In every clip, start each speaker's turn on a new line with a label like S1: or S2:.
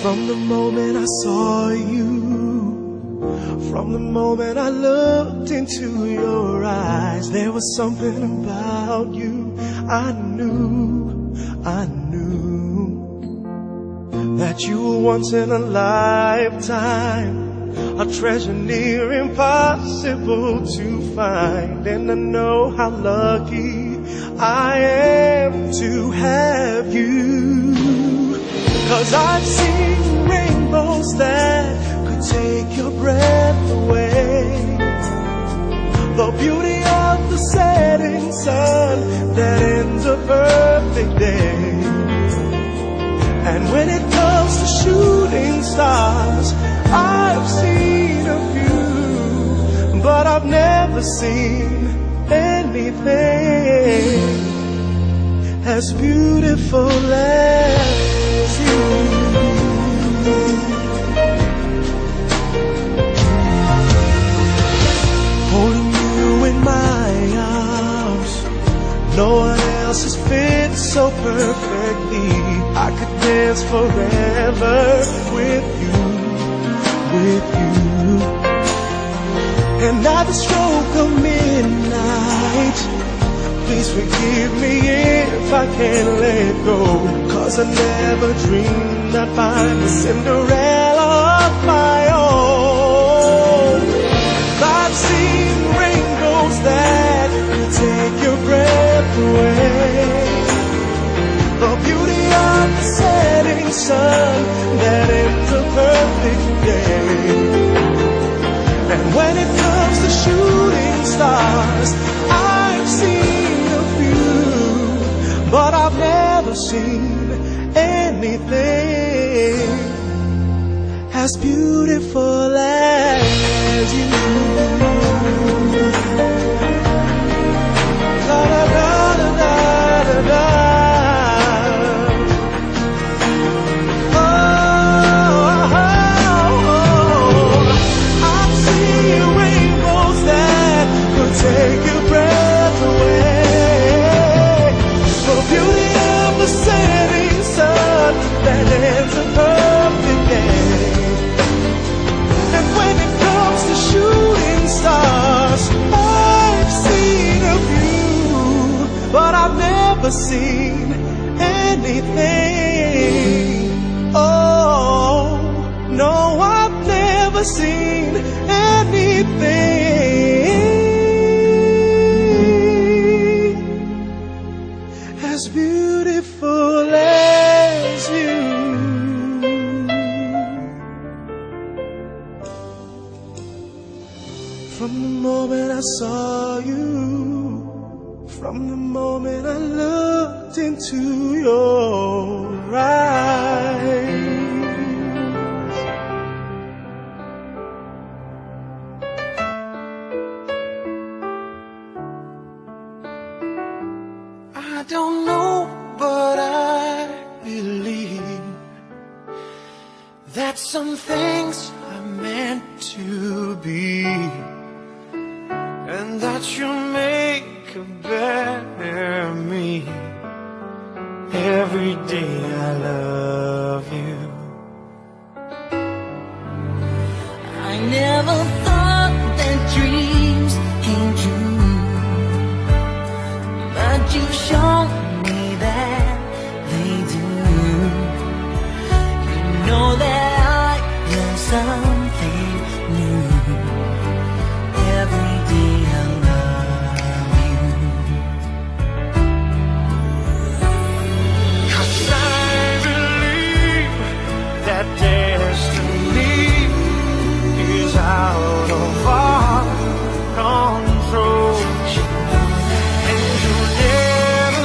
S1: From the moment I saw you, from the moment I looked into your eyes, there was something about you I knew that you were once in a lifetime, a treasure near impossible to find. And I know how lucky I am to have you, 'cause I've seen rainbows that could take your breath away, the beauty of the setting sun that ends a perfect day. And when it comes to shooting stars, I've seen a few, but I've never seen anything as beautiful as you. Holding you in my arms, no one else has fit so perfectly. I could dance forever with you. And at the stroke of midnight, please forgive me if I can't let go, 'cause I never dreamed I'd find a Cinderella of my own. I've seen rainbows that could take your breath away, the beauty of the setting sun that ends a perfect day. And when it comes to shooting stars, I've seen a few, but I've never seen anything as beautiful as you. Da, da, da, da, da, da. Take your breath away, the beauty of the setting sun that ends a perfect day. And when it comes to shooting stars, I've seen a few, but I've never seen anything. Oh, no, I've never seen anything as beautiful as you. From the moment I saw you, from the moment I looked into your eyes, I don't know, but I believe that some things are meant to be, and that you'll make a better me. Every day I love you.
S2: I never thought that dreams came true, but you shown me that they do. You know that I learn something new. Every day I love you.
S1: 'Cause I believe that destiny is out of our control, and you'll never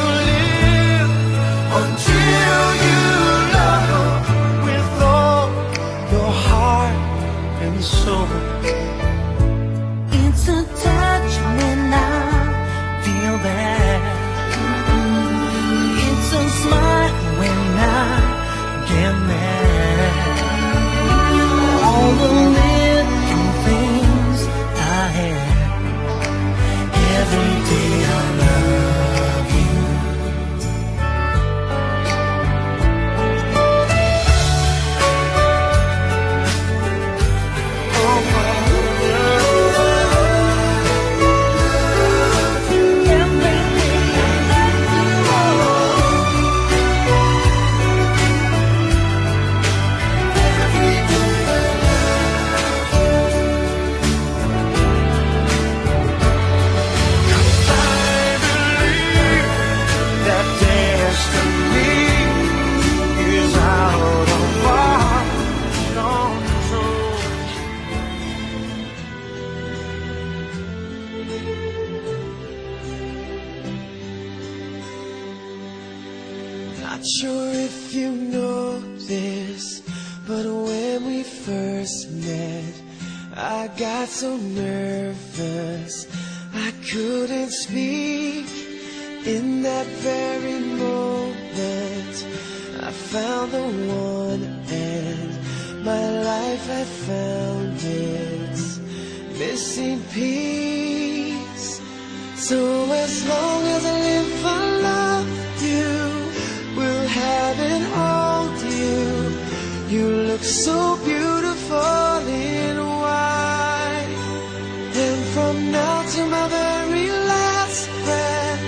S1: Not sure if you know this, but when we first met, I got so nervous I couldn't speak. In that very moment, I found the one, and my life had found its missing piece. So as long as I live, I love you, will have and hold you. You look so beautiful in white, and from now to my very last breath,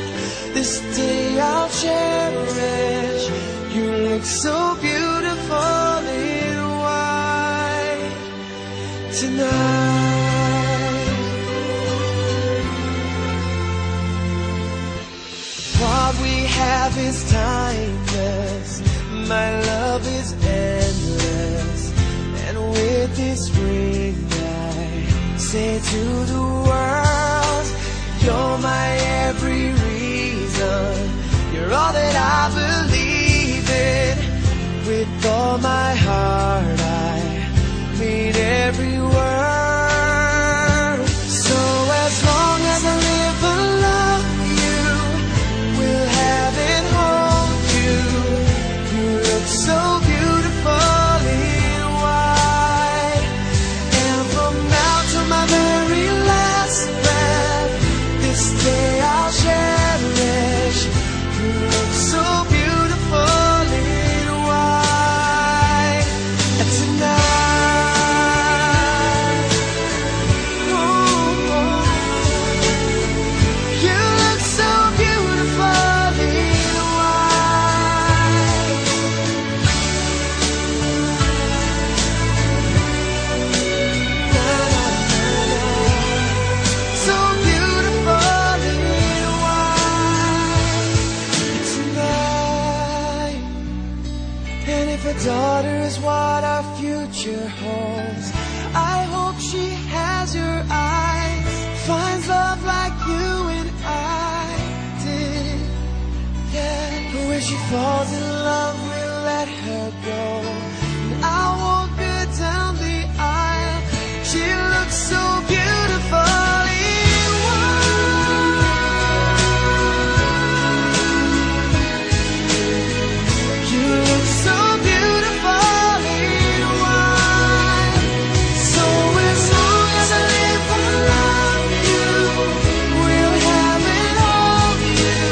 S1: this day I'll cherish. You look so beautiful in white tonight. What we have is timeless, my love is endless, and with this ring I say to the world, you're my every reason, you're all that I believe in. With all my heart I mean every word. So as long as I live, I love you, will have and hold you. You look so beautiful in white, and from now to my very last breath, this day I'll cherish. You look so beautiful in white tonight. Oh, oh. You look so beautiful in white. Na, na, na, na. So beautiful in white tonight. And if a daughter is what our future holds, I hope she has your eyes, finds love like you and I did. Yeah, but when she falls in love, we'll let her go, and I'll walk her down the aisle. She looks so beautiful in white. You look so beautiful in white. So as long as I live, I love you, will have and hold you.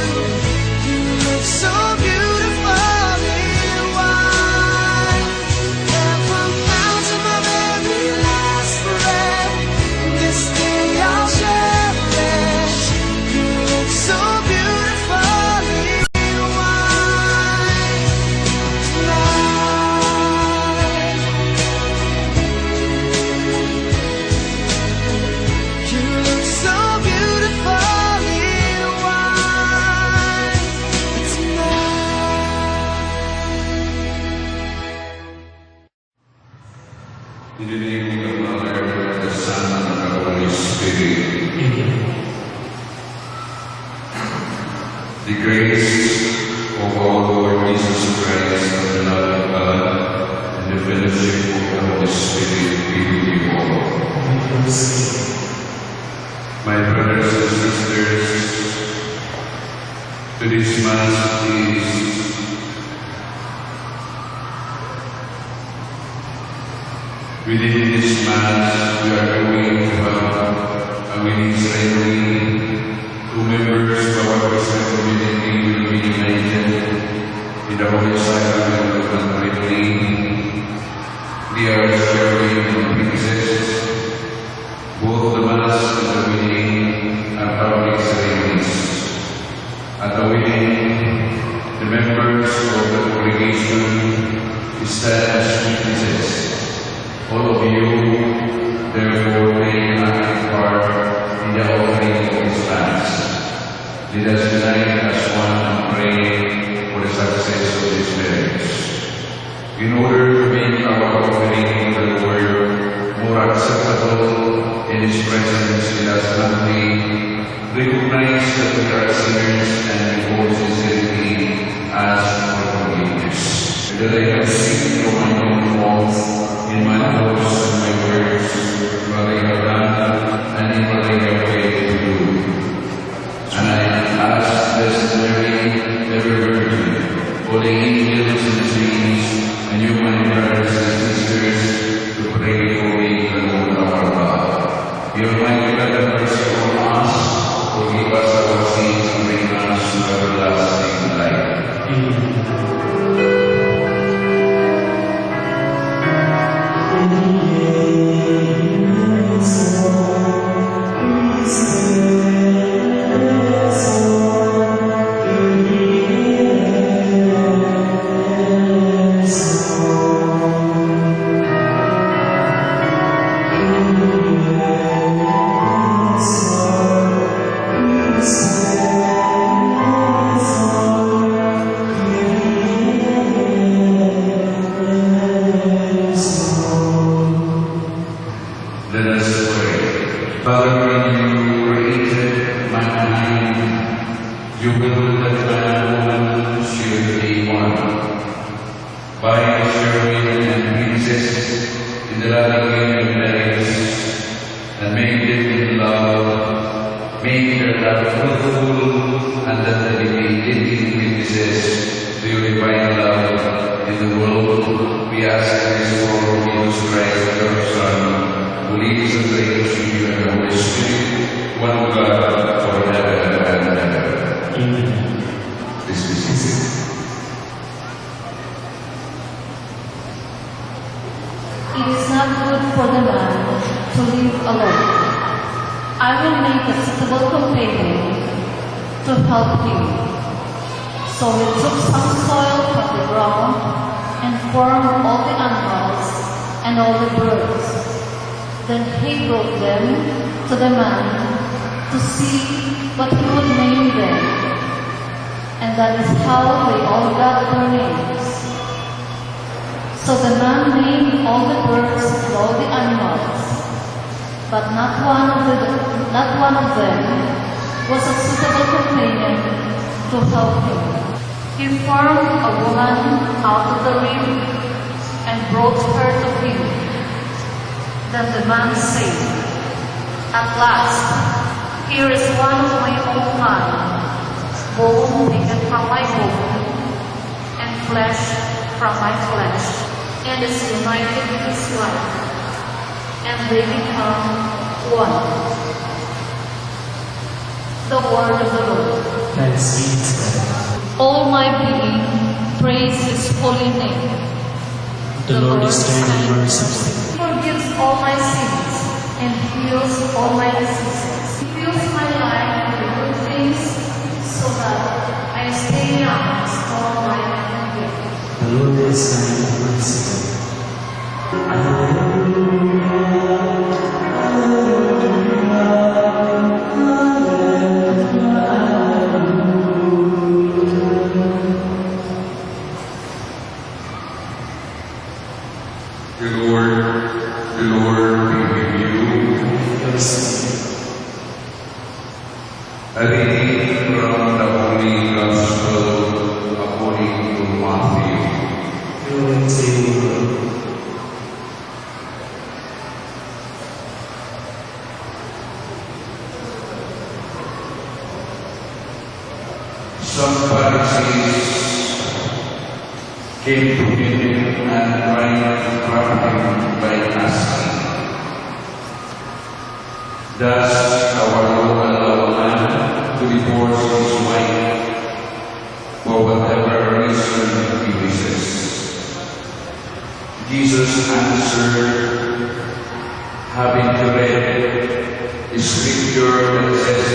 S1: You look so beautiful in white, and from now to my very last breath, this day I'll cherish. You look so beautiful in white tonight. You look so beautiful in white tonight.
S3: In the name of the Father, the Son, and the Holy Spirit. The grace of our Lord Jesus Christ, and the love of God, and the fellowship of the Holy Spirit be with you all. My brothers and sisters, to this Mass is within this Mass, we are going to have a winning ceremony. Two members of our Christian community will be united in the Holy Sacrament of Unbreakable. They are serving the princess. Both the Mass and the wedding are public ceremonies. At the wedding, the members of the congregation stand as witnesses. All of you, therefore, play an active part in the offering of this Mass. Let us unite as one and pray for the success of this marriage. In order to make our offering to the Lord more acceptable in His presence, let us humbly recognize that we are sinners and before sincerity ask for forgiveness. that I have seen from my own faults in my thoughts and my words, what I have done and in what I have failed to do. And I ask this Mary, ever Virgin, for the angels and saints, and you, my brothers and sisters, to pray for me, the Lord our God. Your mighty God, have mercy on us, forgive us our sins, and bring us to everlasting life. Let us pray. Father, when you created mankind, you willed that man and woman should be one. By sharing and princess in the loving of marriage, and make them in love, make their love fruitful, and that they be living witnesses to your divine love in the world. We ask this for Jesus Christ, your Son, who lives and reigns with you and the Holy Spirit, one God, forever and ever.
S4: Amen.
S3: This is it.
S5: It is not good for the man to live alone. I will make a suitable companion to help him. So he took some soil from the ground and formed all the animals and all the birds. Then he brought them to the man to see what he would name them. And that is how they all got their names. So the man named all the birds and all the animals, but not one of them was a suitable companion to help him. He formed a woman out of the rib and brought her to him. Then the man said, "At last, here is one of my own kind, bone taken from my bone, and flesh from my flesh, and is united with his wife, and they become one." The word of the Lord.
S4: Thanks be to God.
S5: All my being, praise his holy name.
S4: The Lord is kind and merciful.
S5: He forgives all my sins and heals all my diseases. He fills my life with good things so that I stay young, strong, life, and good.
S4: The Lord is kind and merciful.
S3: The Lord be with you. A reading from the Holy Gospel according to Matthew.
S4: Glory to you, Lord.
S3: Some Pharisees came to him and tried to trap him by asking, "Does our law allow a man to divorce his wife for whatever reason he wishes?" Jesus answered, having read the scripture that says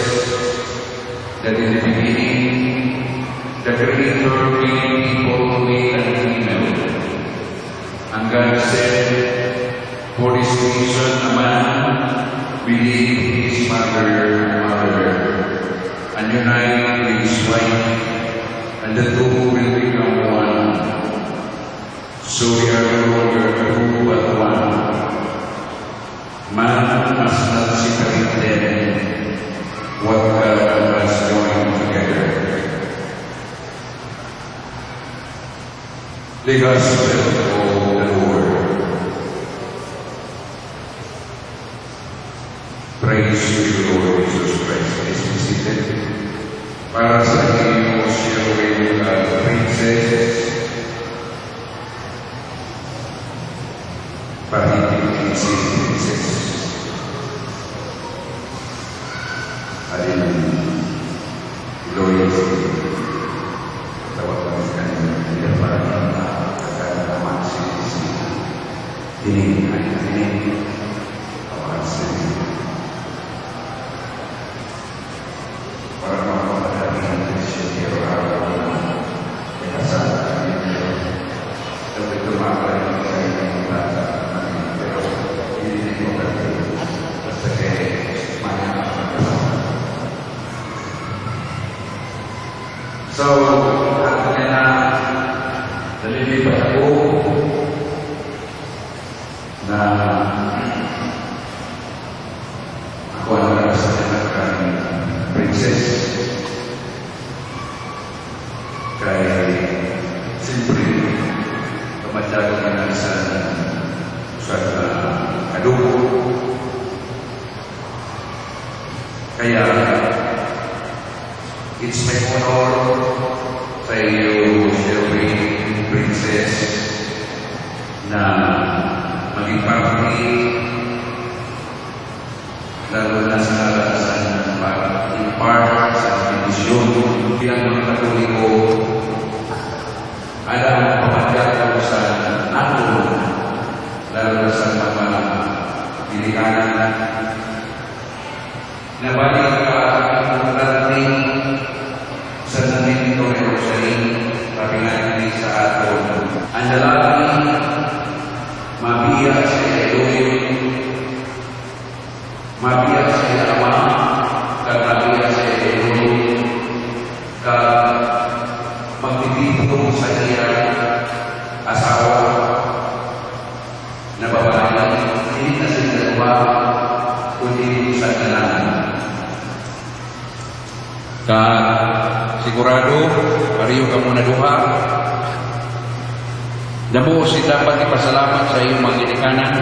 S3: that in the beginning the Creator made people male and female. And God said, "For this reason a man will leave his mother and mother, and unite with his wife, and the two will become one. So they are no longer two but one. Man must not separate them. What God has joined together." The Gospel of the Lord. Praise you, Lord Jesus Christ. Please be seated. Para sa iyo, Sherwin Princess, Pahitin si Princess. Alin, Gloria si tawag kami kanina, hindi para nakakalaman si Dinig ay Dinig, tawagan si para makapadali ng Christian hero araw na ikasal kami nito. Dapat tumabay ng kayo ng bata namin, pero hindi ko kasi basta kaya maya nakakasama. So, ako na nalilipat ako na ako ang nakasalit ng princess. Kaya, siyempre, tumatyago ka na sa kadugo. Kaya, it's my honor sa iyo, Sherwin Princess, na maging parte, lalo na sa pag-impart sa tradisyon bilang mga Katoliko. Alam ang pamatyago sa atin, lalo na sa mga Pilikanan, na balik ka importante sa nandito ng Jerusalem, sabi nga hindi sa aton. Ang lalaki, mabiyak sa Elohim, mabiyak sa Ama, kag mabiyak sa Elohim, kag magtitipong sa iya asawa na babae, hindi na sila dalawa, kundi sa kananan. Sigurado, pariyo ka muna duha. Damo si dapat ipasalamat sa iyong mga ginikanan.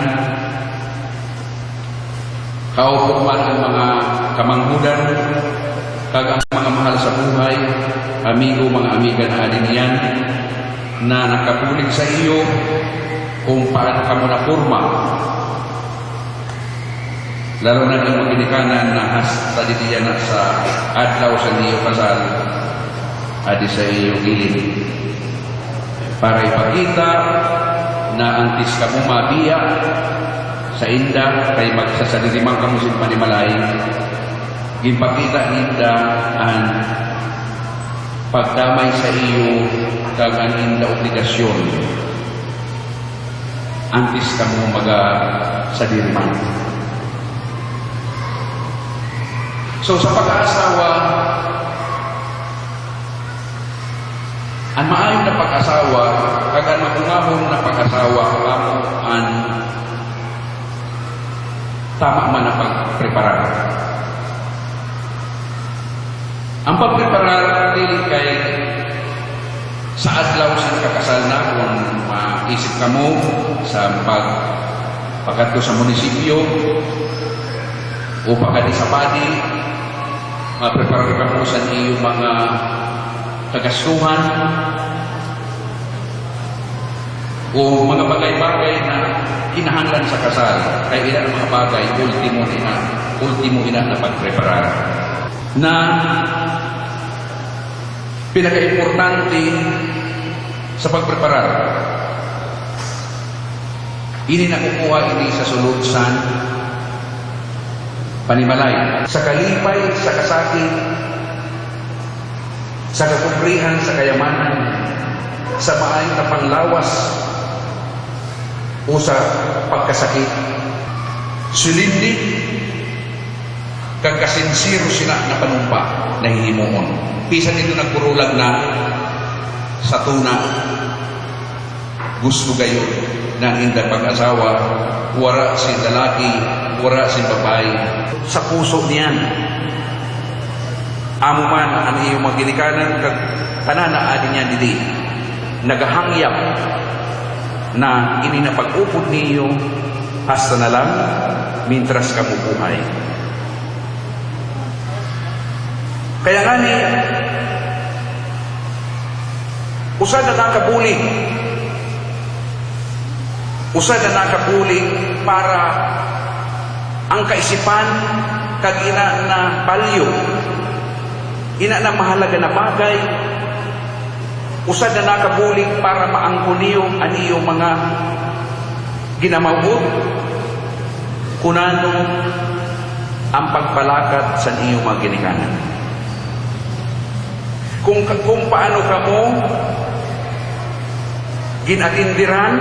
S3: Kaupo man ang mga kamanghudan, kag ang mga mahal sa buhay, amigo, mga amiga na alinian, na nakapulig sa iyo kung paano ka muna porma. Lalo na yung mga ginikanan na hasta ditiyan na sa adlaw sa niyo kasal, adi sa iyo gilid. Para ipakita na antis ka mo mabiya sa inda, kay magsasalimang ka mo sin panimalay, ipakita inda ang pagdamay sa iyo kag ang inda obligasyon. Antis ka mo magasalimang. So sa pag-aasawa, ang maayong na pag-asawa, kag ang magungahon na pag-asawa, amo ang tama man na pagpreparar. Ang pagpreparar, dili kay sa adlaw sa kakasal na, kung maisip ka mo sa pagkadto sa munisipyo o pagkadi sa padi, mapreparar ka mo sa iyong mga kagastuhan o mga bagay-bagay na kinahanglan sa kasal. Kaya ilan ang mga bagay, ultimo ina na pagpreparar. Na pinaka-importante sa pagpreparar, ini nakukuha ini sa suludsan panimalay, sa kalipay, sa kasakit, sa kakubrihan, sa kayamanan, sa maayong na panglawas o sa pagkasakit. Sulindi, kagkasinsiro sila na panumpa na hihimuon. Pisan ito nagpurulag na sa tuna. Gusto gayon na inda pag-asawa, wara si lalaki, wara si babae. Sa puso niyan, amo man ang iyong mga ginikanan, kag kanana adin niya dili.
S6: nagahangyap na ininapag-upod niyo hasta na lang mintras kamo buhay. Kaya nga ni usad na nakabulig para ang kaisipan kag ina na balyo, ina na mahalaga na bagay, usad na nakabulig para maangkon niyo aniyo mga ginamawod kunano ang pagpalakad sa iyo mga ginikanan. Kung paano kamo ginatindiran,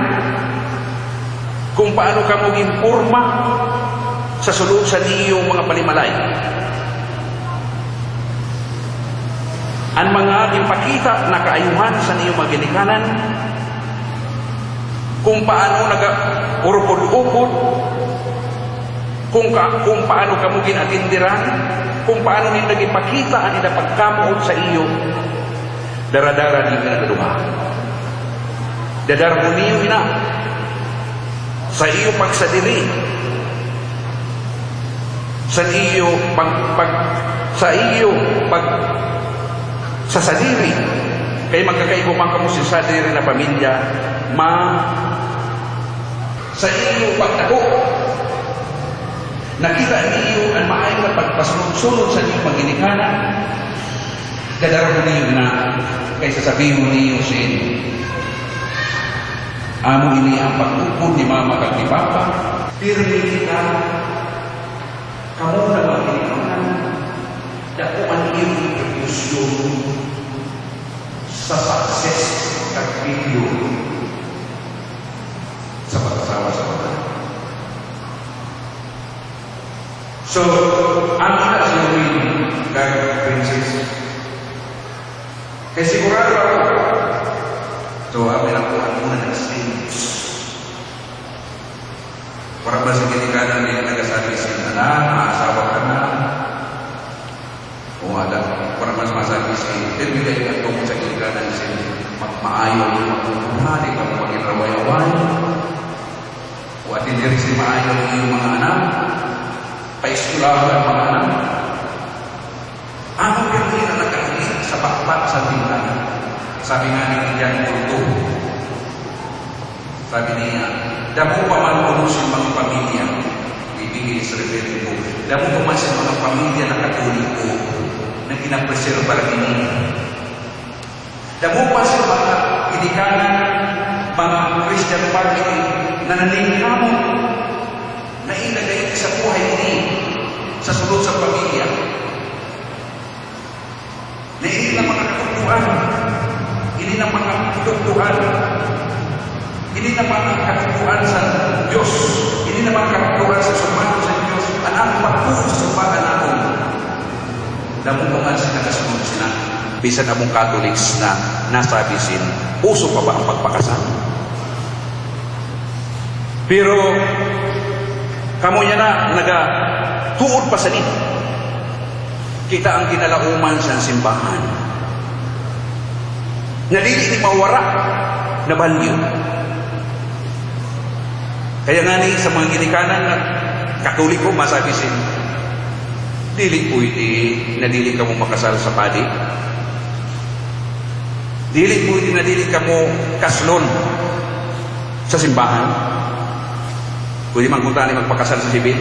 S6: kung paano kamo ginporma sa sulod sa iyo mga palimalay. Ang mga ipakita na kaayuhan sa iyo mga ginikanan, kung paano nag-urupod-upod, kung paano kamo ginatindiran, kung paano nila ipakita ang nila pagkamuot sa iyo, daradara di pinagaduha. Dadar mo niyo ina sa iyo pagsadiri, sa sadiri, kay magkakaibuman kamo si sadiri na pamilya, sa iyo pagdako, nakita niyo ang maayong na pagpasunod-sunod sa inyong maginikanan, dadaro niyo na kaysa sabihin niyo sa inyo, amo ini ang pag-upod ni mama kag ni papa, pero hindi ka kamo na maginikanan, dako ang iyong introduksyon sa success kag video sa pag-asawa sa mga. So, ang ina si Louie kag Princess, kaya sigurado ako, so amin ako ang muna nag-stage. Para ba sa ginikanan niya nagasabi siya na, maasawa ka na, o ada, para mas masabi siya, pero hindi kayo nagtungkol sa ginikanan siya, maayaw yung magpupunan, ikaw maging raway-away, o atin diri siya maayaw yung mga anak, paisulahan ang mga anak. Ano yung hindi na nagkakit sa bakbak sa tindahan? Sabi nga ni Jan Kulto, sabi niya, damo pa man unusin mga pamilya, ibigay sa referee ko, damo pa man sa mga pamilya na katoliko na ginapreserba rin. Damo pa sa mga ginikanan, mga Christian family na naningkamot na ilagay sa buhay ni sa sulod sa pamilya. Na hindi na mga katutuan, hindi na mga katutuan, hindi na mga katutuan sa Diyos, hindi na mga katutuan sa sumano sa Diyos, ang pagpuso sa sumpaan natin. Damutungan sa nakasunod sila. Bisan among Catholics na nasabisin, uso pa ba ang pagpakasal? Pero kamo niya na nagatuod pa sa ni. Kita ang kinalauman sa simbahan. Nadili ni mawara na balyo. Kaya nga ni sa mga ginikanan na Katoliko, masabi siya, dili pwede na dili ka mo makasal sa padi. Dili pwede na dili ka mo kaslon sa simbahan. Pwede man kung tani magpakasal sa sibil.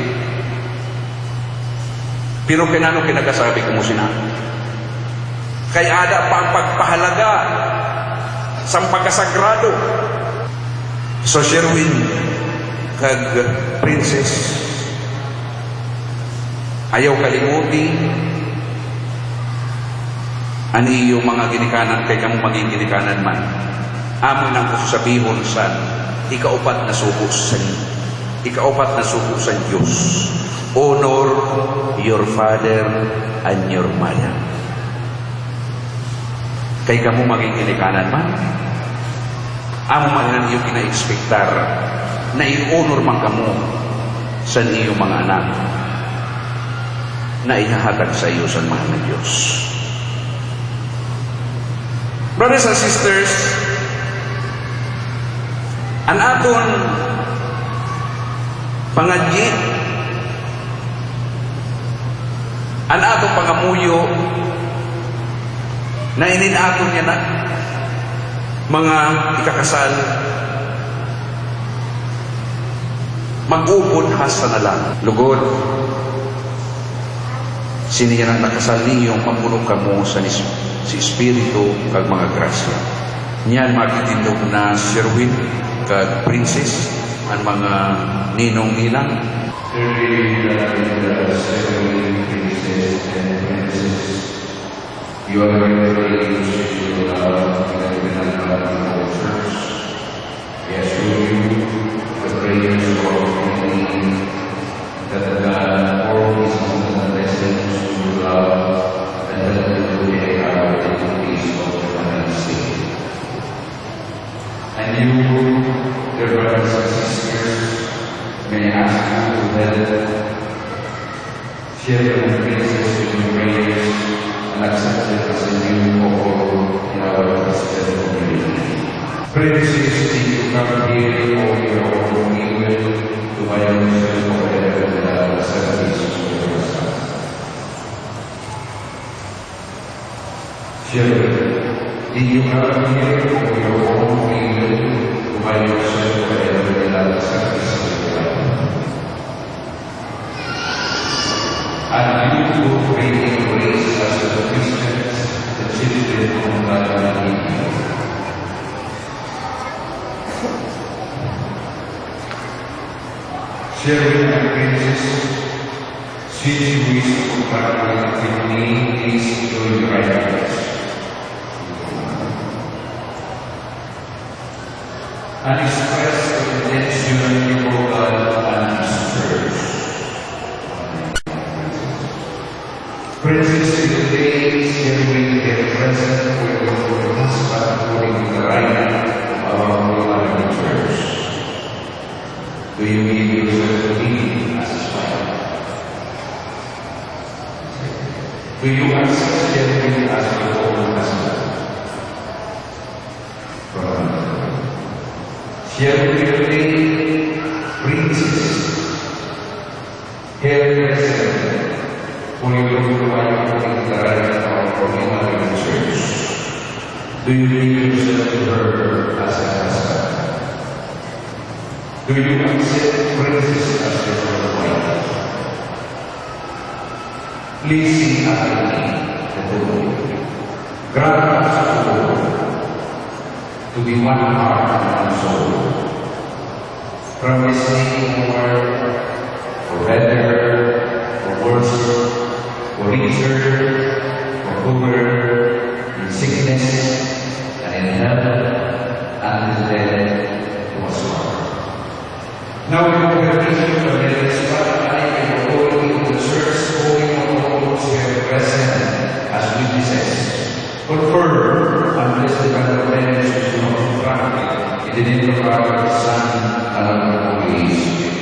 S6: Pero kinano kinagasabi ko mo sina. Kaya ada pa ang pagpahalaga sa pagkasagrado. So Sherwin kag Princess, ayaw kalimuti ani yung mga ginikanan kay kamo maging ginikanan man. Amo nang usabihon sa ikaupat na sugo sa Diyos. Honor your father and your mother. Kay kamo maging ginikanan man, amo man nang iyo kina-expectar na i-honor man kamo sa iyong mga anak na ihahatag sa iyo sa mahal na Diyos. Brothers and sisters, Ang aton pangadyi, ang aton pangamuyo, na ininaton niya na mga ikakasal, mag-upod hasta na lang. Lugod, siniya nang nakasal niyo, mamuno ka mo sa si Espiritu kag mga grasya. Niyan makitindog na Sherwin kag Princess ang mga ninong nilang.
S3: You are very religious, you love, and have been a part of our church. We assure you, the prayers of our community, that the God pour His own blessings to love, and that we will be our peace of the state. And you, dear brothers and sisters, may I ask you to help share the praises with your prayers and accept it as a new hope in our Christian community. Praises that you come here for your own will to my own self forever and our service to yourself. Share, did you come here for your own will to my own self forever and our service to yourself? And you will bring grace as the Christians, the children of God and Eve. Sharing my praises, sweet wish of God with me is your righteousness. And express the intention before God and His church. Praises to the day, sharing their present with your husband according to the right of our Holy Church. Do you give yourself to Him as His wife? Do you accept Him as your own husband? Sharing your day, princess, hair president, for you to provide according to the right of our Holy Church. Do you give yourself to her as a husband? Do you accept Princess as your wife? Please sing after me the Lord. Grant us, O Lord, to be one heart and one soul. From this day forward, for better, for worse, for richer, for poorer, in sickness and in health, and in death, to us all. Now we will continue to let us and the authority of the church, holding all those here present as witnesses. Confirm and bless the God of benefits to not practice in the name of our Son and of the Holy Spirit.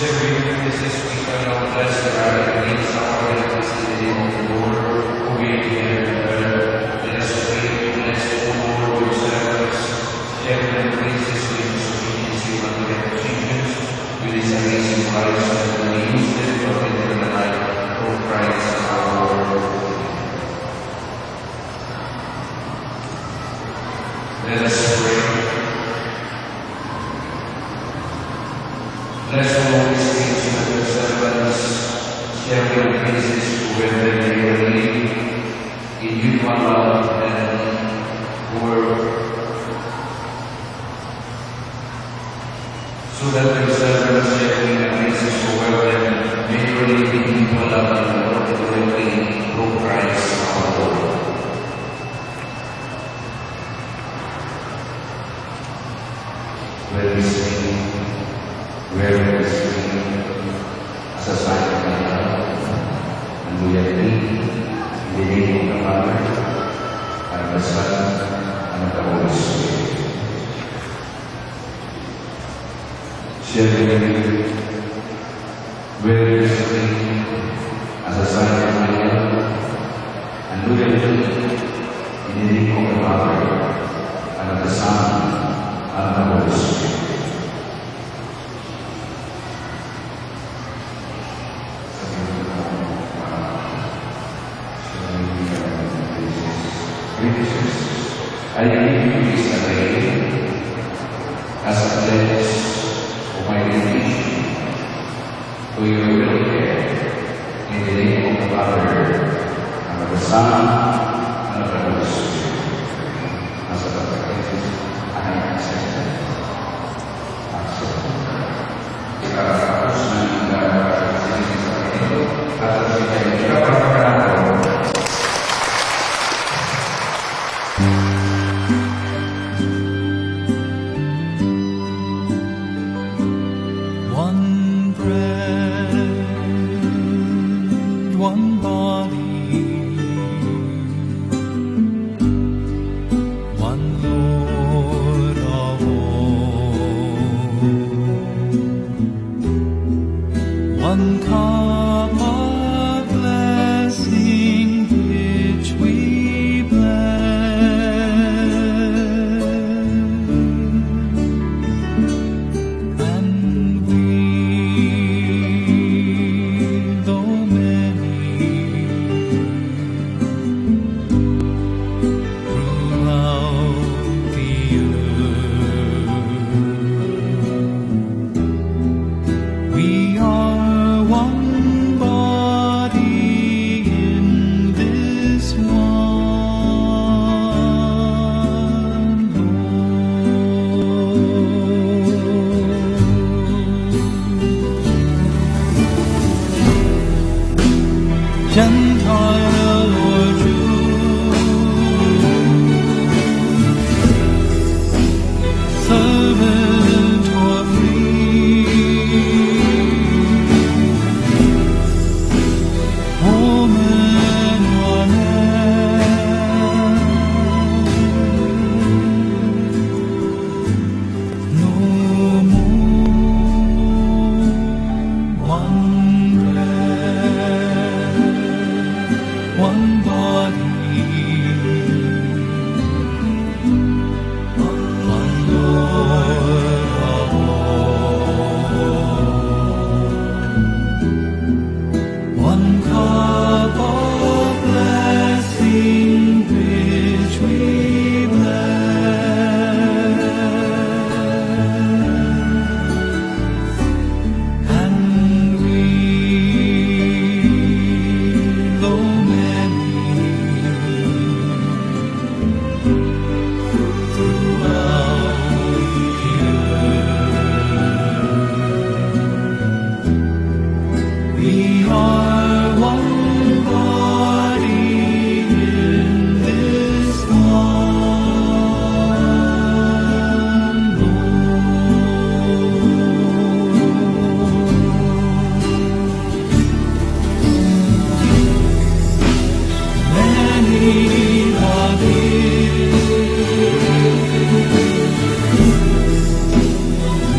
S3: Serving this is we cannot bless the right against our enemies in the name of the Lord, who we hear and learn. Let us pray, bless the Lord, your servants, sharing praises with His obedience and the Jesus, with His amazing lives and the use them for the life of Christ our Lord. Let us pray. Bless the Holy Spirit with your servants, sharing praises whoever they believe in you, one love and word, so that your servants sharing praises whoever may believe in you, one love and word, through Christ our Lord. Where we sing, where we sing, as a sign of my love, and we are in the name of the Father, and of the Son, and of the Holy Spirit. Sharing, where we sing, as a sign of my love, and loyalty in the name of the Father, and of the Son, and of the Holy Spirit. I give you this array as a pledge of my dedication to your welfare in the name of the Father, and of the Son, and of the Holy Spirit. As a pledge, I accept it. Tapos ng sinisip sa akin, at
S2: One bread, one body, one Lord of all, one cup of blessing which we bless, and we, though many, throughout the earth, we are one body in this one Lord. Gentile or Jew, servant or free, woman or man, no more. One bread, one body, one Lord of all, one cup of blessing which we bless, and we, though many, throughout the earth, we are one body in this one Lord. Many are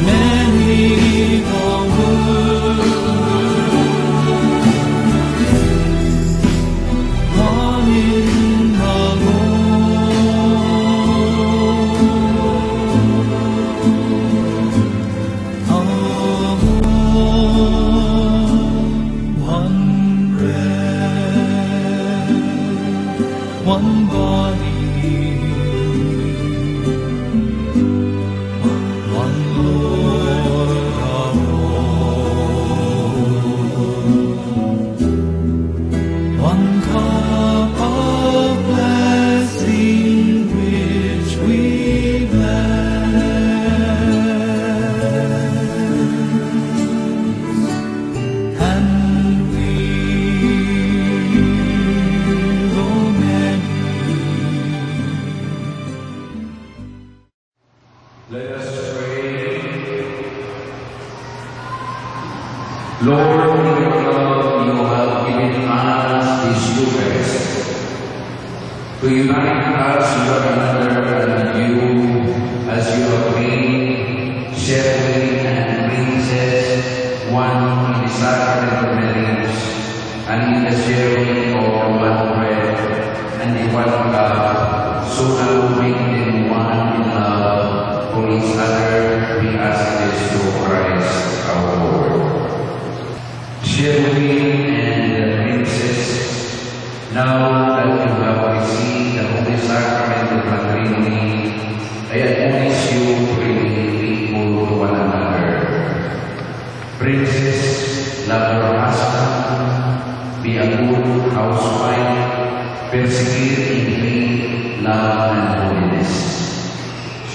S2: many the one in the one bread, one body, one Lord of all, one cup of blessing which we bless, and we, though many,
S3: let us pray. Lord, in your love, you have given us this Eucharist to unite us one another and you, as you have been shepherd and princess, one in the sacrament of marriage and in the sharing of one bread. and in one God, so now make them one in love for each other. We ask this through Christ our Lord. Cheerfully and the princess, now that you have received the Holy Sacrament of matrimony, I admonish you to remain faithful to one another. Princess, love your husband, be a good housewife, persevere in faith, love, and holiness.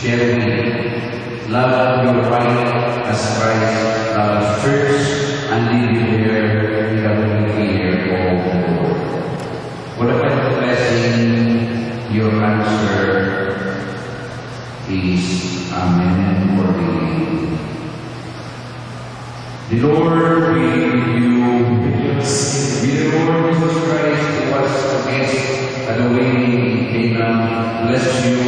S3: Cheerfully, love your wife as Christ loves the church, and live with her in the fear of the Lord. What a blessing your answer is. Amen. For the Lord be with you. May the Lord Jesus Christ, who was a guest at the wedding in Cana, bless you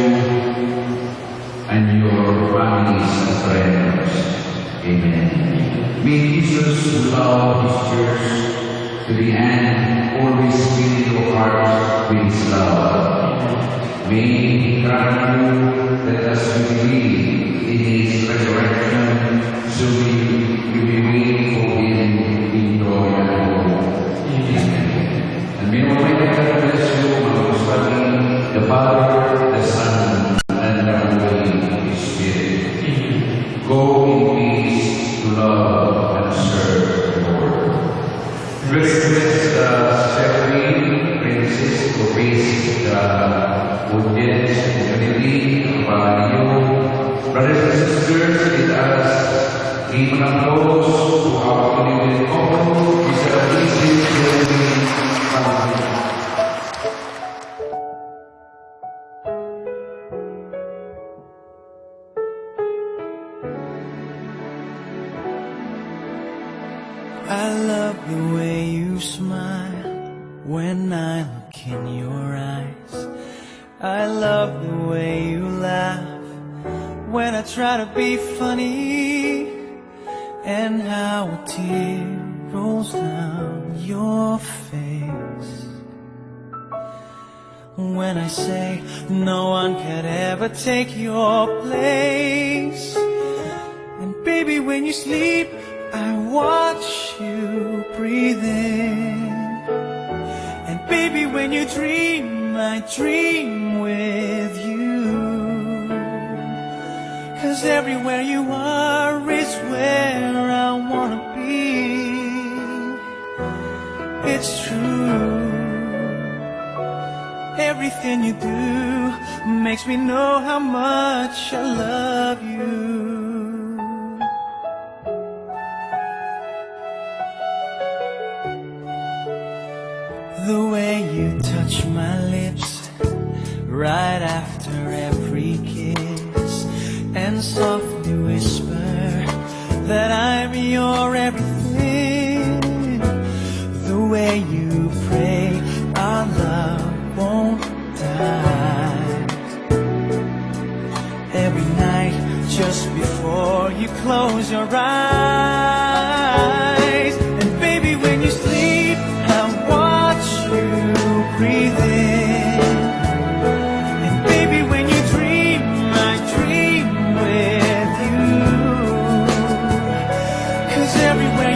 S3: and your families and friends. Amen. May Jesus, who loved His church to the end, always fill your hearts with His love. May He grant you that as you believe in His resurrection, so you be waiting for Him in joy and hope. Amen. And may Almighty God bless you, Most the Father, the Son, and the Holy Spirit. Go in peace to love and serve the Lord. Request Stephanie, Princess, to face the audience community, brothers and sisters, let us give an applause to our newly couple, Mr. and Mrs. Jeremy.
S2: I love the way you smile when I look in your eyes. I love the way you laugh when I try to be funny, and how a tear rolls down your face when I say no one could ever take your place. And baby, when you sleep, I watch you breathe in. And baby, when you dream, I dream with you. 'Cause everywhere you are is where I wanna be. It's true. Everything you do makes me know how much I love you. The way you touch my lips right after every kiss, and softly whisper that I'm your everything. The way you pray our love won't die. Every night just before you close your eyes. And baby, when you sleep, I watch you breathe in. And baby, when you dream, I dream with you. 'Cause everywhere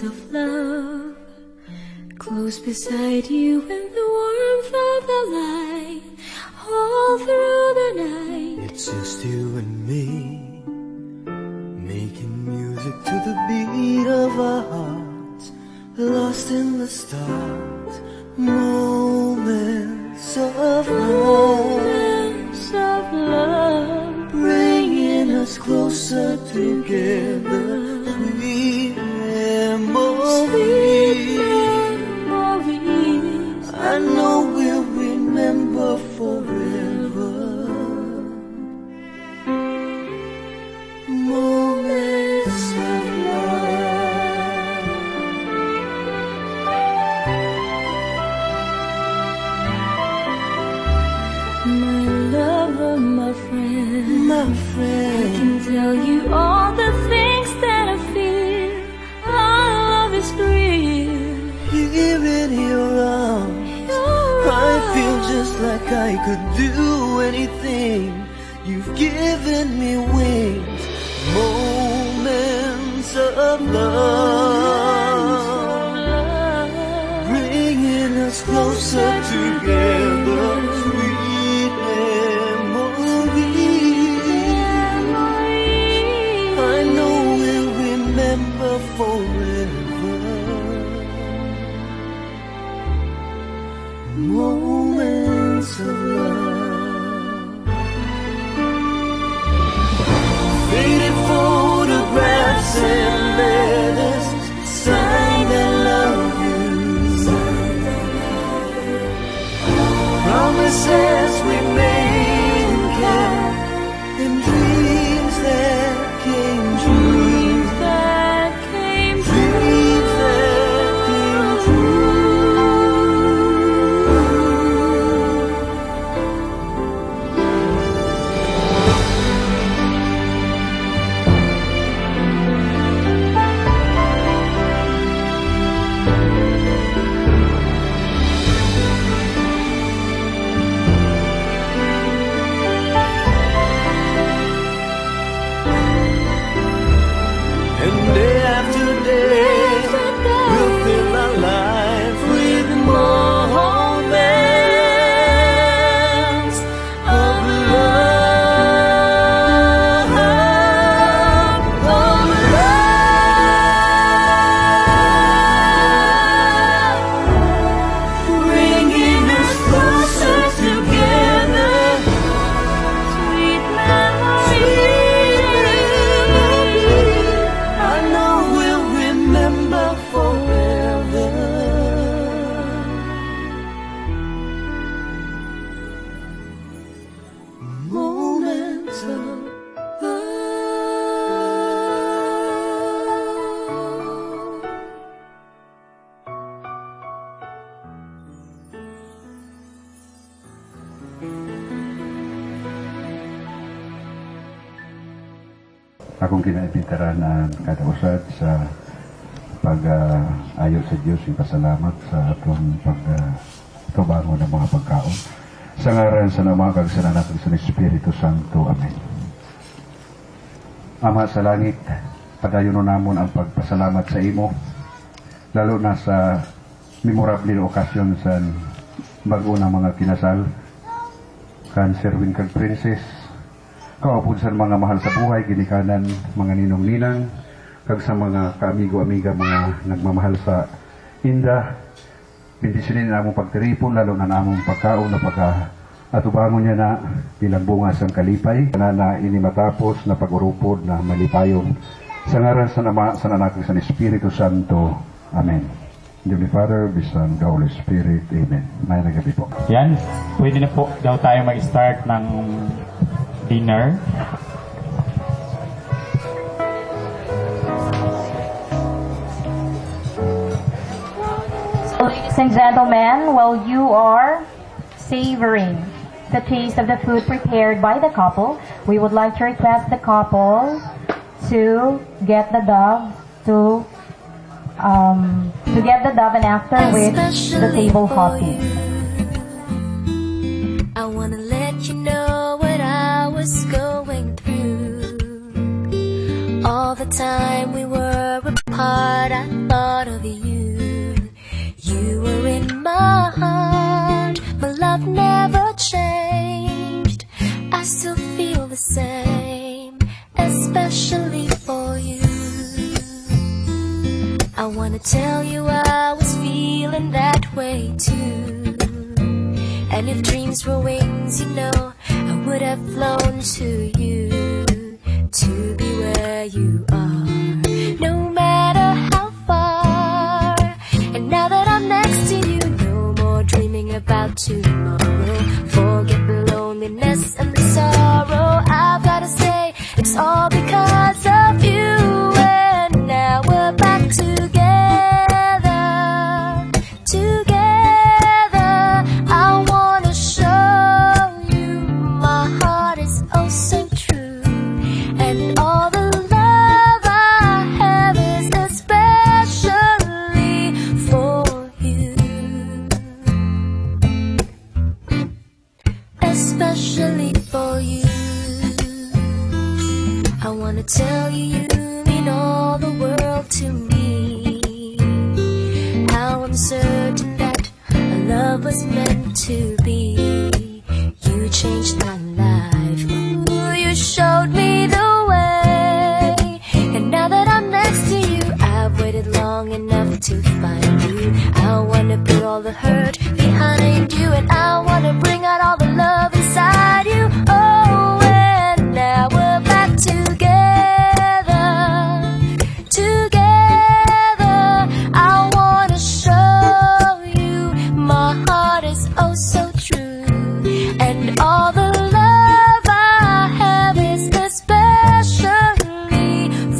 S7: moments of love, close beside you in the warmth of the light, all through the night.
S2: It's just you and me, making music to the beat of our hearts, lost in the stars, moments of love, bringing us closer together. Sweet memories, I know we'll remember forever. Moments of love.
S7: My lover, my friend, I can tell you all the things that I feel. Our love is real.
S2: Here in your arms, I feel just like I could do anything. You've given me wings, moments of love, bringing us closer together. Sweet memories, I know we'll remember forever. Moments of love, faded photographs and letters, signed I love you, promises we made and kept, and dreams that came true. And day after day, we'll fill our life with more moments of love, bringing us closer together.
S7: Sweet memories,
S2: I know we'll remember forever. Moments of love.
S8: Akong kinaimbitaran ang kada usad sa pag-ayo sa Diyos, yung pasalamat sa atong pagtubangon ng mga pagkaon. Sa ngaran sa Ama kag sa Anak kag sa Espiritu Santo. Amen. Ama sa langit, padayon namon ang pagpasalamat sa imo, lalo na sa memorable na okasyon sa bago na mga kinasal kan Sherwin kag Princess. Kaupod sa mga mahal sa buhay, ginikanan, mga ninong-ninang, kag sa mga kaamigo-amiga, mga nagmamahal sa Inda. Bendisyonin na among pagtiripon, lalo na namong pagkaon na atubangon niya na bilang bunga sang kalipay. Na ini matapos na pag-urupod na malipayon. Sa ngaran sa Ama, sa Anak, sa Espiritu Santo. Amen. In the Father, the Son, the Holy Spirit. Amen. May nagabi po.
S9: Yan, pwede na po daw tayo mag-start ng dinner.
S10: Ladies and gentlemen, while you are savoring the taste of the food prepared by the couple, we would like to request the couple to get the dove and after which the table hopping.
S7: I wanna let you know what I was going through. All the time we were apart. heart, I thought of you. You were in my heart. My love never changed. I still feel the same, especially for you. I wanna tell you I was feeling that way too. And if dreams were wings, you know, I would have flown to you, to be where you are, no matter how far. And now that I'm next to you, no more dreaming about tomorrow. Forget the loneliness and the sorrow. I've gotta say, it's all because of you. And now we're back together, together. I wanna show you my heart is oh so true. And all the love I have is especially for you. Especially for you. I wanna tell you, you mean all the world to me. How I'm certain that our love was meant to be. You changed my life. Ooh, you showed me the way. And now that I'm next to you, I've waited long enough to find you. I wanna put all the hurt behind you, and I wanna bring out all the love inside you. Oh, and now we're back together, together. I wanna show you my heart is oh so true. And all the love I have is especially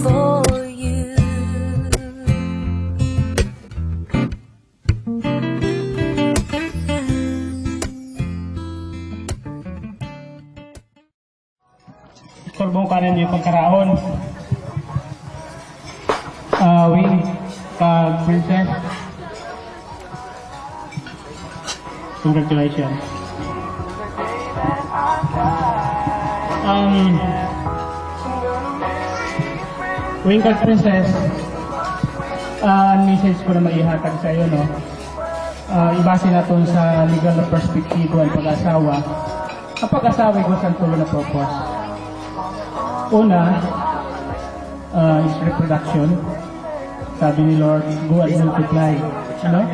S7: for you.
S9: Sorbong kanan yung pagkaraon. Wing, princess. Congratulations. Wing, princess. Message ko na maihatag sa iyo, no? Ibase natin sa legal na perspektibo ang pag-asawa. Ang pag-asawa ko sa tulo na purpose. Una, is reproduction. Sabi ni Lord, go and multiply. Ano?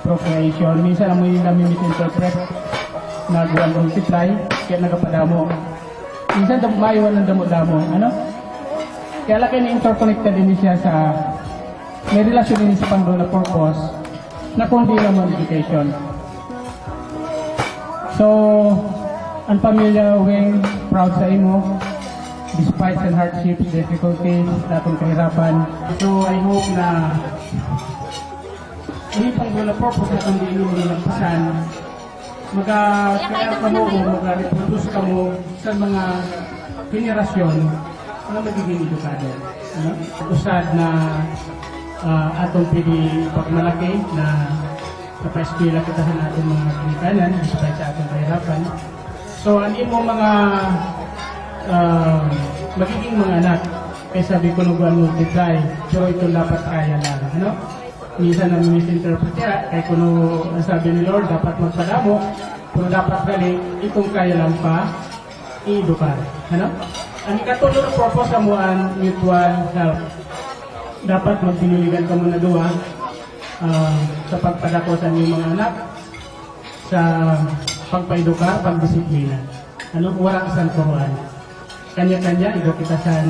S9: Procreation. Minsan ang namin misinterpret na go and multiply, kaya nagapadamo. Minsan maiwan ng damo-damo. Ano? Kaya laki na interconnected din siya sa, may relasyon din sa pangdo na purpose na kundi na modification. So, ang pamilya Wing, proud sa imo. Despite and hardships, difficulties, datong kahirapan. So I hope na hindi pang wala purpose at hindi mo nalagpasan. Mag-kaya ka mo o mag-reproduce ka mo sa mga henerasyon na magiging edukado. Usad na atong pili pagmalaki na kapag-eskwela kita sa natin mga kinikanan despite sa atong kahirapan. So ang imo mga magiging mga anak, kaya sabi ko nung multiply, pero ito dapat kaya lang, ano? Minsan na misinterpret kaya, kaya kuno sabi ni Lord, dapat magpadamo, pero dapat gali, itong kaya lang pa, i-edukar, ano? Ang ikatulong na purpose sa mo ang mutual help. Dapat magsinuligan ka muna doon sa pagpadako sa inyong mga anak, sa pagpaedukar, pagdisiplina. Ano? Wala ka sa turuan. Kanya-kanya, ito kita sa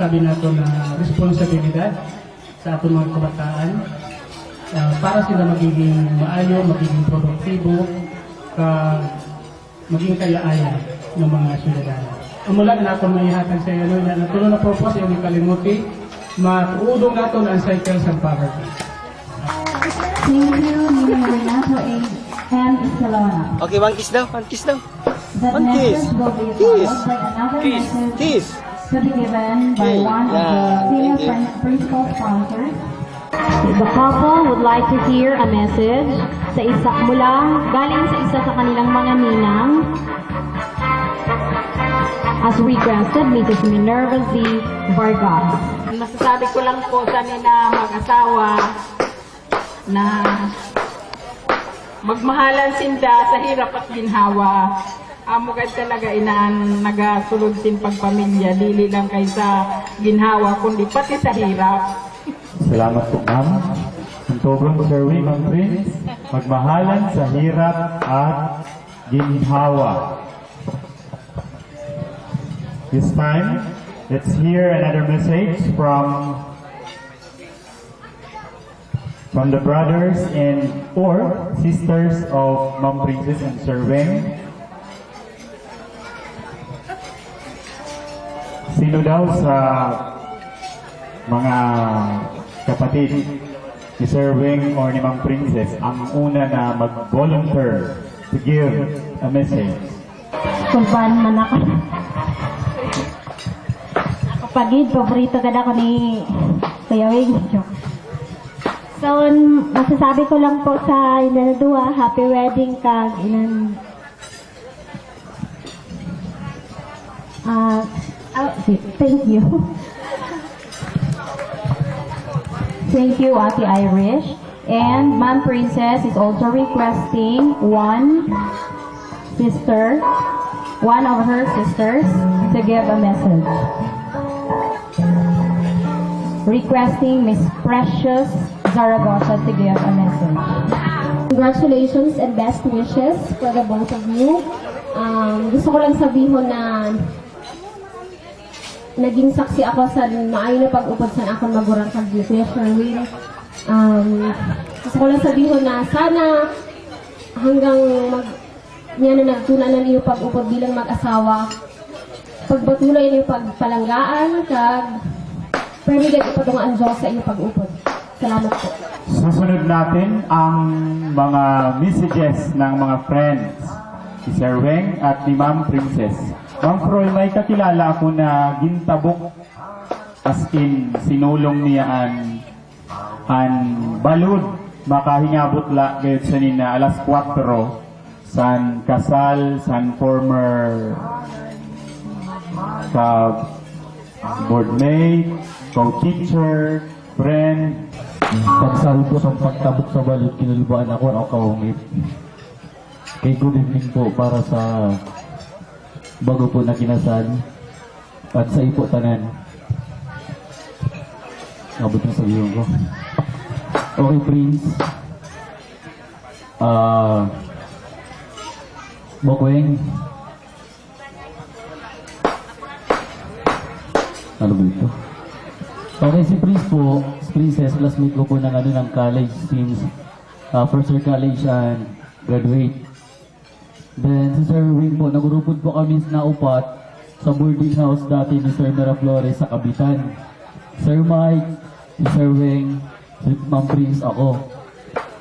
S9: sabi nato na responsibilidad sa atong mga kabataan para sila magiging maayo, magiging produktibo, maging kaya-aya ng mga syudadano. Mula na ako maihatag sa iyo na natuloy na purpose yung kalimuti, matuudong nato ang cycles of poverty.
S10: Thank you, Nina Renato A. and Escalona.
S11: Okay, one kiss daw, one kiss daw.
S10: That
S11: One kiss.
S10: message will be
S11: Kiss.
S10: followed by another
S11: Kiss.
S10: message
S11: Kiss.
S10: to be given by
S11: Okay.
S10: one of
S11: Yeah,
S10: the
S11: thank
S10: senior
S11: you.
S10: principal sponsors.
S12: The couple would like to hear a message sa isa galing sa isa sa kanilang mga ninang. as requested, Mrs. Minerva Z. Vargas.
S11: Masasabi ko lang po sa nila mag-asawa na magmahalan sinda sa hirap at ginhawa. Amugad talaga inaan nagasulod sin pagpamilya, dili lang kay sa ginhawa, kundi pati sa hirap.
S13: Salamat po, ma'am. Ang sobrang Sherwin, Ma'am Prince, magmahalan sa hirap at ginhawa. This time, let's hear another message from the brothers and or sisters of Ma'am Princess and Sir Weng. Sino daw sa mga kapatid ni Sir Weng or ni Ma'am Princess ang una na mag-volunteer to give a message?
S12: Kulban man ako. Kapagid, paborito ka na ko ni Kuya Weng. So, masasabi ko lang po sa inyong dua, happy wedding kag inan. Thank you.
S10: Thank you, Ate Irish. And Ma'am Princess is also requesting one of her sisters to give a message. Requesting Miss Precious Zaragoza to give a message.
S12: Congratulations and best wishes for the both of you. Gusto ko lang sabihin na naging saksi ako sa maayo na pag-upod sa akong magurang kag Kuya Sherwin. Gusto ko lang sabihin na sana hanggang niya na nagtunan niyo pag-upod bilang mag-asawa. Pagbatuloy niyo pagpalanggaan kag permigan ipatungaan Diyos sa iyo pag-upod. Salamat po.
S13: Susunod natin ang mga messages ng mga friends ni Sir Weng at ni Ma'am Princess. Ma'am Froy, may kakilala ako na gintabok as in sinulong niya an balud makahingabot la gayud sa nina alas 4 san kasal san former ka boardmate, co-teacher, friend.
S4: Pagsahod ko sa pagtabok sa balot, kinulubaan ako ang kaungit. Kay good evening po para sa bago po na kinasal at sa ipo tanan. Abot na sabihin ko. Okay, Prince. Bokweng. Ano ba ito? Okay, si Prince po, Princess, classmate ko po ng college since first year college and graduate. Then, si Sir Weng po, nagurupod po kami na upat sa boarding house dati ni Sir Miraflores sa Kabitan. Sir Mike, si Sir Weng, si Ma'am Prince, ako.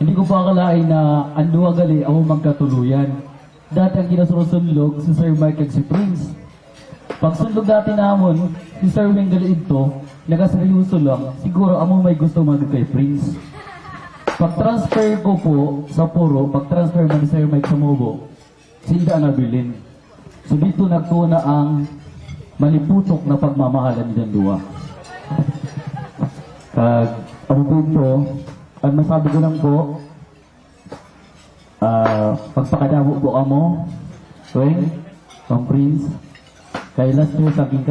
S4: Hindi ko pa akalain na anduwa gali ako magkatuluyan. Dati ang kinasusunlog si Sir Mike at si Prince. Pagsundog dati namon, si Sir Weng gali ito, nagaseryoso lang, siguro among may gusto mag kay Prince. Pag-transfer ko po sa Puro, pag-transfer mo ni Sir Mike sa Mobo, sinda nabilin. So dito nagtuna ang maliputok na pagmamahalan ni Dandua. Ang po, ang masabi ko lang po, pagpakadabo po kamo, Weng, Ma'am Prince, kay last year sa aking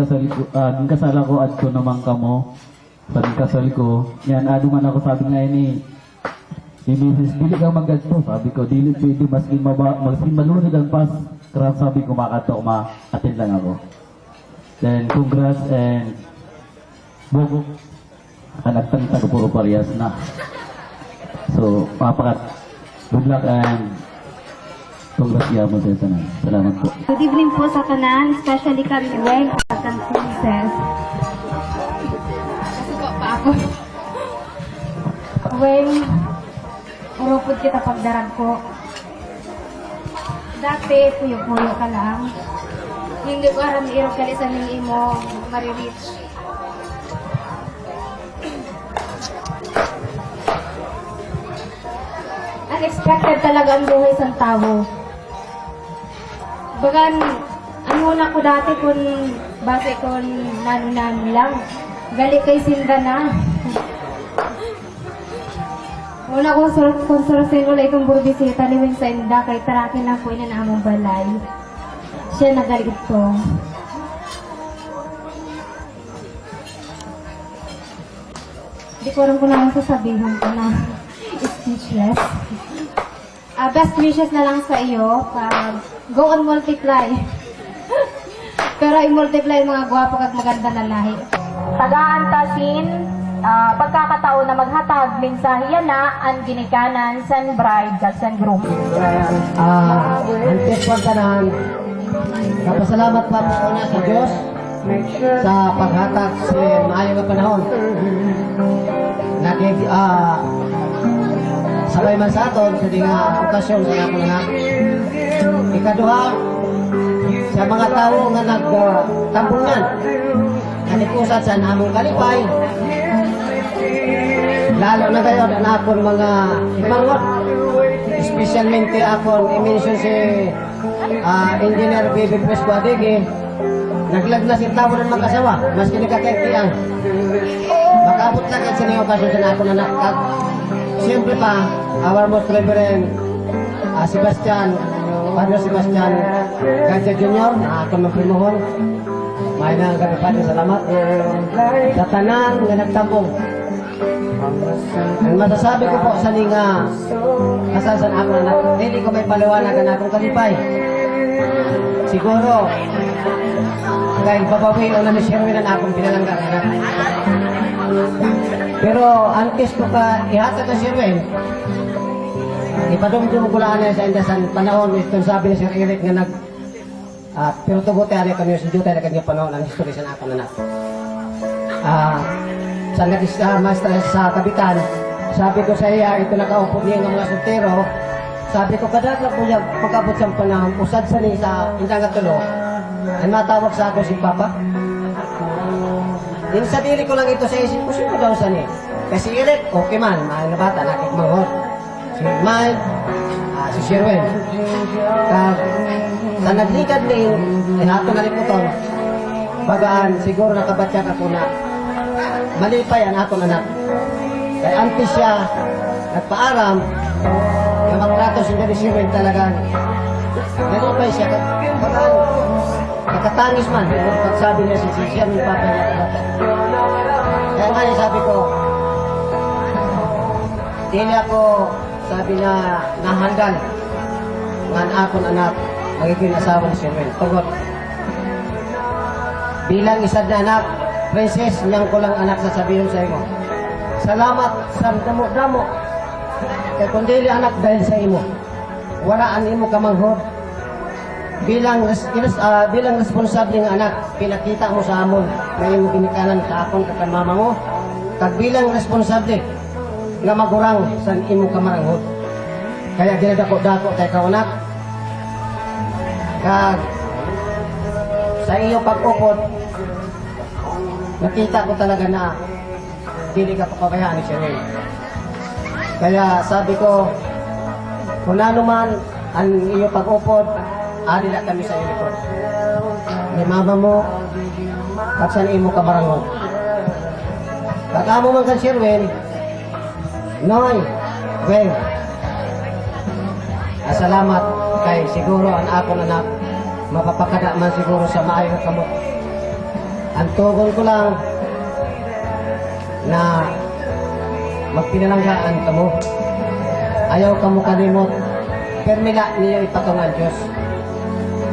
S4: kasal ako at ko naman kamo, sa aking kasal ko, yan, ano man ako sabi ngayon ni Mrs. Dili ka magganto, sabi ko, dili pwede maskin malunod ang pas, karang sabi ko makato, ma-attend lang ako. Then, congrats and bugo, anak tangita ko puro parehas na. So, good luck and congrats mo sa tanan. Salamat po.
S12: Good evening po sa tanan, especially kami Weng at ang Princess. Nasuko pa ako. Weng, urupod kita pagdarag ko. Dati, puyo-puyo ka lang. Hindi ko aram irog kalisan ng imo, maririch. Unexpected talaga ang buhay sa tao. Bagan, ang
S14: ingon ako dati kung base kung nano-nano lang. Gali kay Sinda na. Una kong konsorsin ulit itong burbisita ni Wing Sinda kay tarakin lang po ina na among balay. Siya nagalit po. Hindi ko rin ko naman sasabihin ko na speechless. Best wishes na lang sa iyo. Go and multiply. Pero i-multiply mga gwapo at maganda na lahi.
S10: Tagaan-tasin, pagkakataon na maghatag mensahe na ang ginikanan sa bride at sa groom.
S15: Antes po tanan, kapasalamat pa po na sa Diyos sa paghatag sa maayong nga panahon. Sabay man sa aton sa di nga okasyon sa akong anak. Ikaduha, sa mga tao nga nagtampungan, nanikusat sa namong kalipay, lalo na kayo na akong mga imangot, especialmente akong i-mention si Engineer Baby Presco Adegi, naglag na si tao ng mag-asawa, mas kinagkakaikiang. Makabot lang at sa okasyon sa akong anak. Siyempre pa, our most reverend Sebastian, Padre Sebastian Gadya Jr. na akong magpimuhon. May na ang Padre, salamat. Sa tanan nga nagtampong. Ang masasabi ko po sa nga kasasan ako na hindi ko may paliwanag na akong kalipay. Siguro, kahit babawi o na ni Sherwin na akong pinalanggang anak. Pero antes ko ka ihatag na Sherwin, ipadumdum ko lang sa indasan panahon itong sabi ni Sir Eric nga pero tubuti ari kami sa duty na kanya panahon ang history sa akong anak. Sa nag-master sa kabitan, sabi ko sa iya, ito nakaupo niya ng mga soltero, sabi ko kadaglag po niya pagkabot sa panahon, usad sa ni sa indangat tulo, ay matawag sa ako si Papa. Yung sa dili ko lang ito sa isip ko, sino daw sa ni? Kasi Eric, okay man, mahal na bata, nakikmanghot. Si Mike, si Sherwin. Sa naglikad ni hato na liputon, bagaan, siguro nakabatyak ako na malipay ang akong anak. Kaya antes siya nagpaaram, yung magtrato siya ni Sherwin talagang malipay siya. Bagaan, nakatangis man, pagsabi niya si Sherwin, Papa niya kabata. Kaya nga sabi ko, dili ako, sabi na nahandal nga akong anak magiging asawa ni Sherwin. Tugot, bilang isa na anak, Princess, niyang ko lang anak sasabihin sa imo. Salamat sa damo-damo. Kaya kung dili anak dahil sa imo, waraan imo kamanghod. Bilang responsable ng anak, pinakita mo sa amon na imo ginikanan sa akong kakan mama mo. Kag bilang responsable nga magurang sa imo kamaranghod. Kaya ginadako-dako kay ka anak. Kag sa iyo pag-upod, nakita ko talaga na hindi ka papabayaan ni Sherwin. Kaya sabi ko, kung ano man ang iyo pag-upod, adila kami sa iyo likod. Ni mama mo, at sa imo kabarangon. Kakamo man kan Sherwin, Noy, Weng, salamat kay siguro ang ako anak, mapapakada man siguro sa maayo na kamot. Ang tugon ko lang na magpinalanggaan ka mo. Ayaw ka mo kalimot. Permila niyo ipatungan Diyos.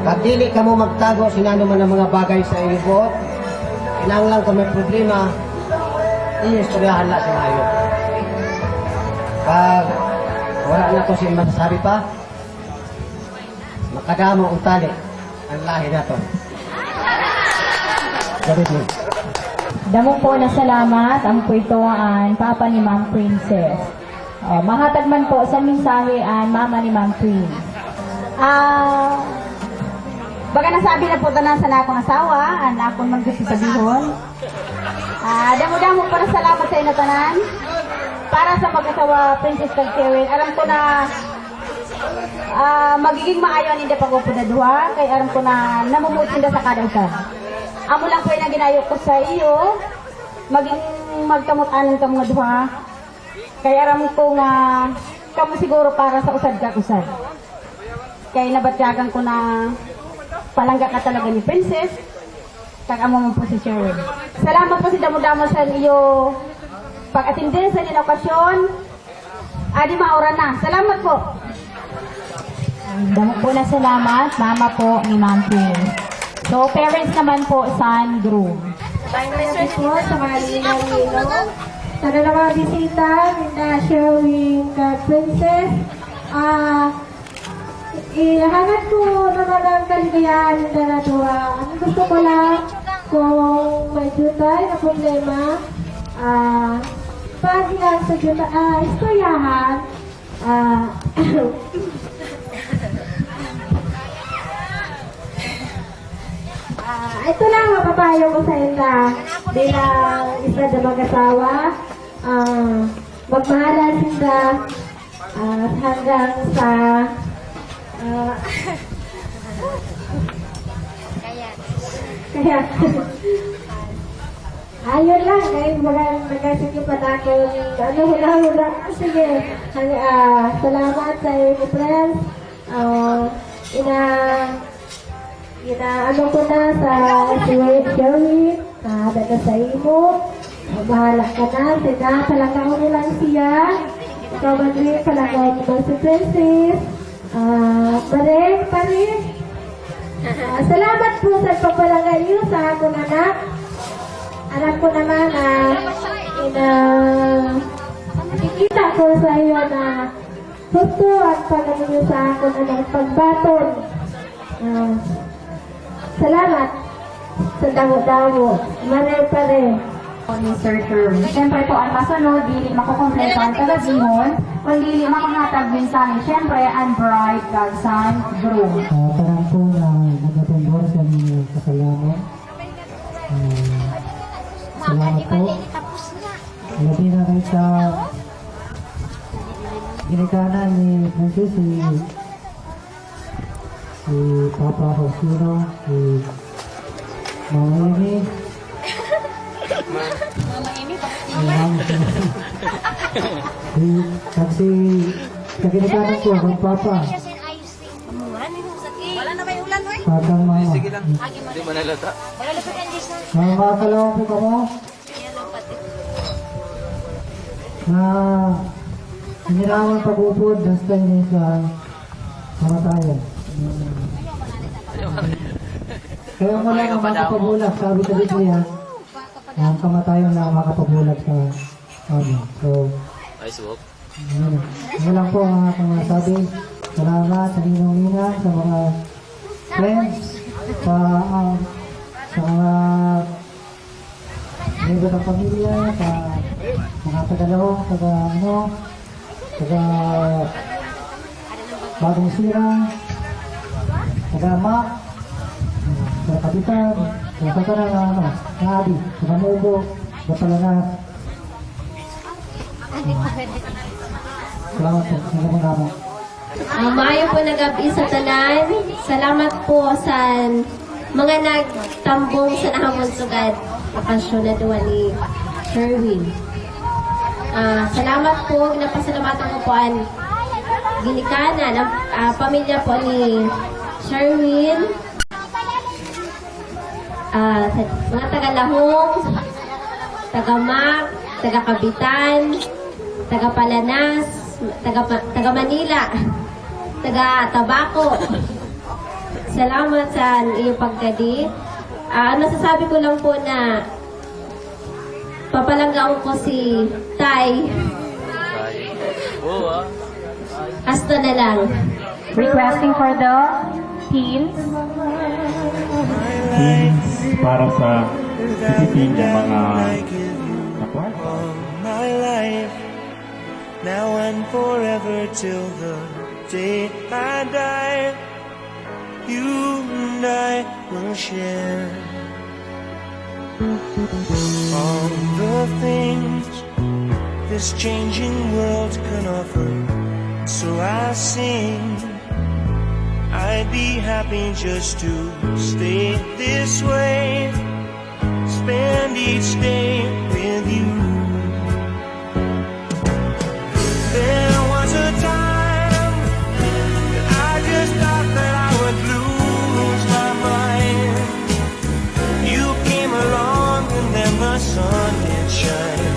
S15: Pag dili ka mo magtago, sinano man ang mga bagay sa iyo buot, kinanglang kung may problema, i-istoryahan lang si Mayo. Pag wala na ko siya masasabi pa, makadamo ang tali ang lahi na to.
S10: Damo po na salamat ang puwitoan Papa ni Ma'am Princess. Mahatag man po sa mensahe ang Mama ni Ma'am Prince.
S11: Baga nasabi na po tanan sa akong asawa, ang akong maggusto sabihon. Damo-damo para salamat sa inyo tanan. Para sa mag-asawa Princess kag Sherwin, alam ko na
S16: magiging maayo ang hindi pag-upod na duha, kay aram ko na namumut sila sa kada usan. Amo lang po yung ginayo ko sa iyo, maging magkamot-anan ka mga duha, kay aram ko nga kamo siguro para sa usad ka usad. Kay nabatyagan ko na palangga ka talaga ni Princess, kag amo mo po si Sherwin. Salamat po si Damo-Damo sa iyo pag-attend sa inyong okasyon. Adi maura na. Salamat po.
S10: Damo po na salamat, mama po ni Ma'am Prince. So, parents naman po, son, groom.
S14: Salamat po sa mga linaw-linaw. Sa dalawang bisita, na Sherwin kag Princess. Ihangat ko naman ang kaligayahan ng dalawa. Ang gusto ko lang, kung may jutay na problema, pag lang sa istoryahan, ito lang mapapayo ko sa inyo bilang isa na mag-asawa, magmahalan sila hanggang sa kaya ayun lang, ngayon nagkasiki pa na ako hula-hula. Sige, salamat sa iyo, friends. Ano ko na sa Sherwin, dada sa imo. Bahala ka na, talaga ko nilang siya. Ikaw Madrid, talaga ko si Princess. Pare. Salamat po sa pagpalagay niyo sa akong anak. Alam ko naman na nakikita ko sa iyo na gusto at pag-ano niyo sa akong anak, pagbaton. Salamat sa damo-damo. Maray pa rin.
S10: Ni Sir Sherwin. Siyempre po, ang masunod, dili makukompleto ang tagabihon, kung dili makahatag mensahe, siyempre, ang bride, son, groom.
S17: Parang po na nagatumbor sa mga kasalanan. Salamat po. Labi na kayo sa ginikanan ni Princess, si Papa Faustino, si Mama Amy, kasi sa ginikanan ko, ang Papa.
S18: Wala na may ulan, wey?
S17: Patang Mama.
S18: Sige lang. Hindi manalata. Wala na po yan, Jason.
S17: Mga kalawang po ka mo. Na hiniraman pag-upod, basta yun sa kamatayan. Kaya mo lang ang makapabulag, sabi sa Biblia, ang kamatayan lang ang makapabulag sa amin. So, yun lang po ang aking masabi. Salamat sa ninong-ninang, sa mga friends, sa mga membro ng pamilya, sa mga tagalawang, taga Bagong Sirang, taga Mac, sa Kapitan, sa Katanang, na Adi, sa Kamubo, sa Palanas. Salamat po, sa mga
S12: Maayo po nagabi sa tanan. Salamat po sa mga nagtambong sa nahamon sugad okasyon na duwa ni Sherwin. Salamat po, napasalamatan ko po ang ginikanan ng pamilya po ni Sherwin, mga taga-Lahong, taga-Mac, taga-Kabitan, taga-Palanas, taga-Manila, taga-Tabaco. Salamat sa iyong pagkadi. Nasasabi ko lang po na papalanggaan ko si Tay. Hasta na lang.
S10: Requesting for the teens.
S13: Teens para sa tititin ng mga kapwa.
S1: My life, now and forever till the day I die, you and I will share all the things this changing world can offer. So I sing I'd be happy just to stay this way, spend each day with you. There was a time that I just thought that I would lose my mind. You came along and then the sun did shine.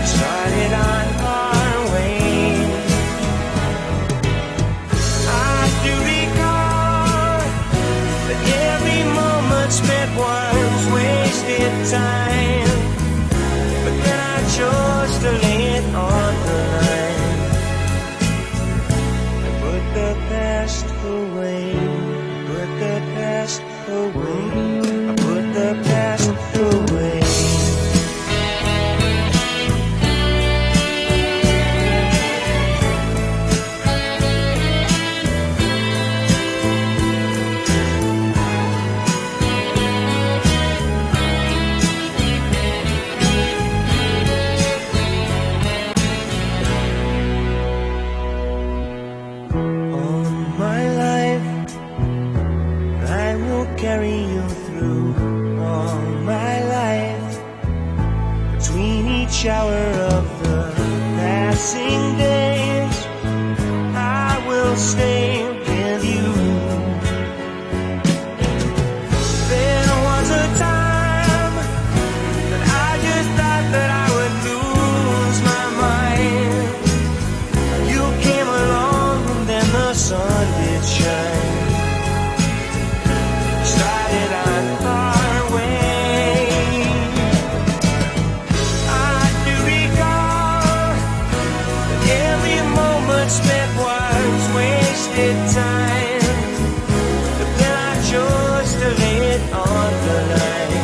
S1: Started on our way. I do recall that every moment spent was wasted time, but then I chose to lay it on the line. I put the past away, put the past away, I put the past away. Carry you through all my life. Between each hour of the passing days, I will stay with you. There was a time that I just thought that I would lose my mind. You came along and then the sun did shine. Started on our way. I do recall that every moment spent was wasted time, but then I chose to lay it on the line.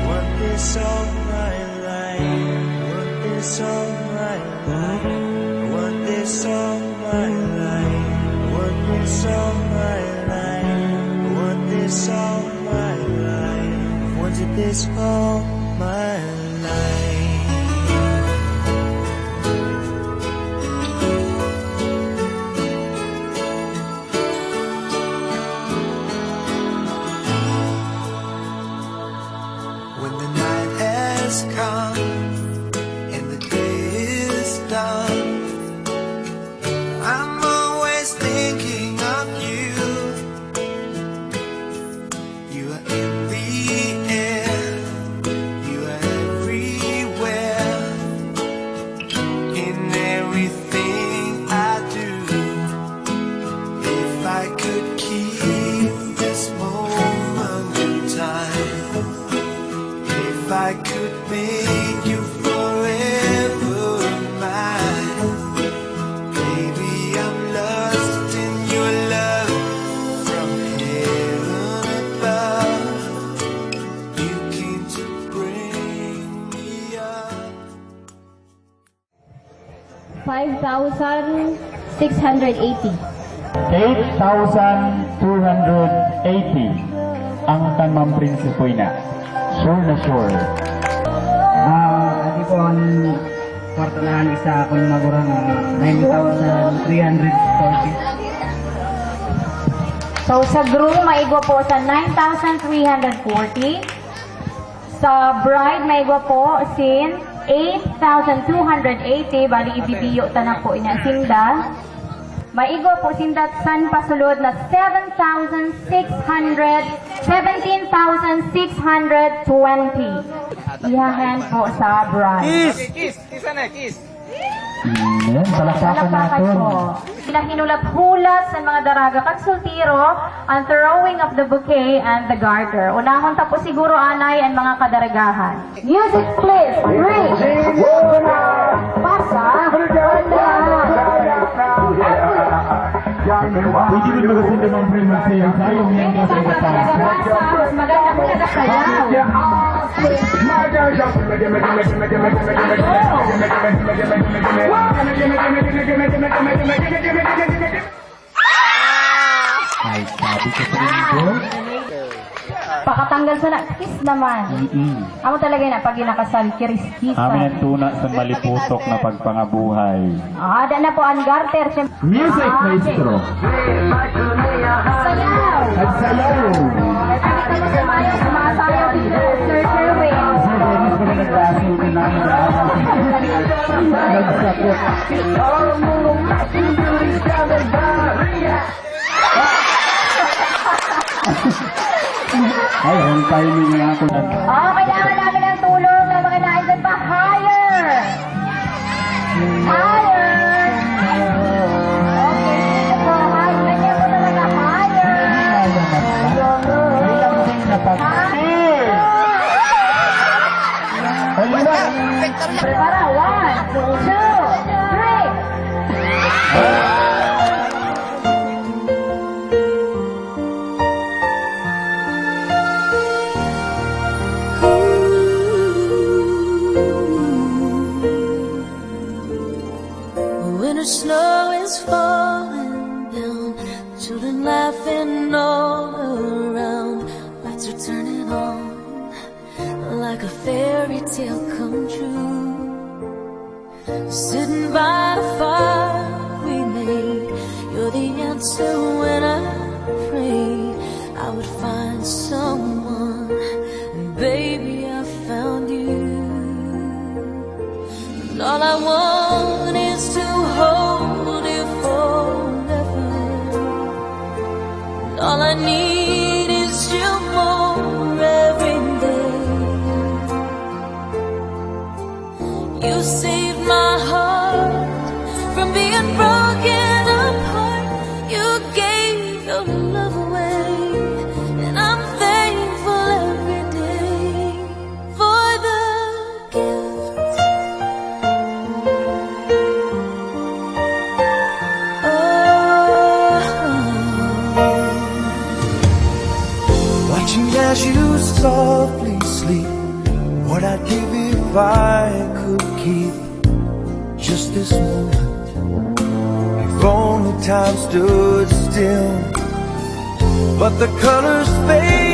S1: Want this all my life, want this all my life, want this all my life, want this all my life, want this all my life, wanted this all my life.
S2: When the night has come and the day is done, I'm always thinking of you. You are in the air, you are everywhere, in everything I do. If I could keep this moment in time, if I could make you forever mine, baby, I'm lost in your love from heaven above. You came to bring me up.
S10: 5,680.
S13: 8,280 ang kanmang prinsipoy na. Sure na sure.
S15: Adi ko ang kwarta na isa akong magurang 9,340.
S10: So sa groom, maigwa po sa 9,340. Sa bride, maigwa po sin 8,280. Bali, ibibiyo tanak po ina sinda. Maigwa po sinda san pasulod na 17,620. Ihahan po sa bride.
S18: Kiss! Kiss na, kiss!
S13: Yan, palakpakan natin.
S10: Hinahinulat-hulat sa mga daraga kag sultiro ang throwing of the bouquet and the garter. Unahon tapos siguro anay ang mga kadaragahan. Music please! 3, 2, pasa!
S13: Pwede rin magasin naman primo sa'yo. Sayong yan ka sa katang.
S10: Maganda mo na kayaw.
S13: Ay, sabi ko sa inyo.
S10: makatanggal sa kiss naman. Amo talaga na pag ginakasal, kiris-kisan.
S13: Amin ang tuna sa maliputok na pagpangabuhay.
S10: Ada na po ang garter.
S13: Music, maestro.
S10: Sayaw!
S13: Nagsayaw!
S10: Sumasayaw dito, Sir Sherwin.
S13: Sir Dennis ko na naglasil din namin na nagsakot. Ay, ang timing nga ako.
S10: Kailangan namin ng tulong ng mga naisan pa. Higher! Higher! Okay, po. Ganyan po talaga. Higher! Para, 1, 2, 3.
S7: Winter snow is falling down, children laughing all around, lights are turning on like a fairy tale come true. Sitting by the fire we made, you're the answer when I prayed I would find someone, and baby I found you. And all I want is to hold you forever, and all I need is you more every day. You saved my heart from being broken apart. You gave your love away, and I'm thankful every day for the gift.
S1: Watching as you softly sleep, what I'd give if I could keep just this moment. If only time stood still, but the colors fade.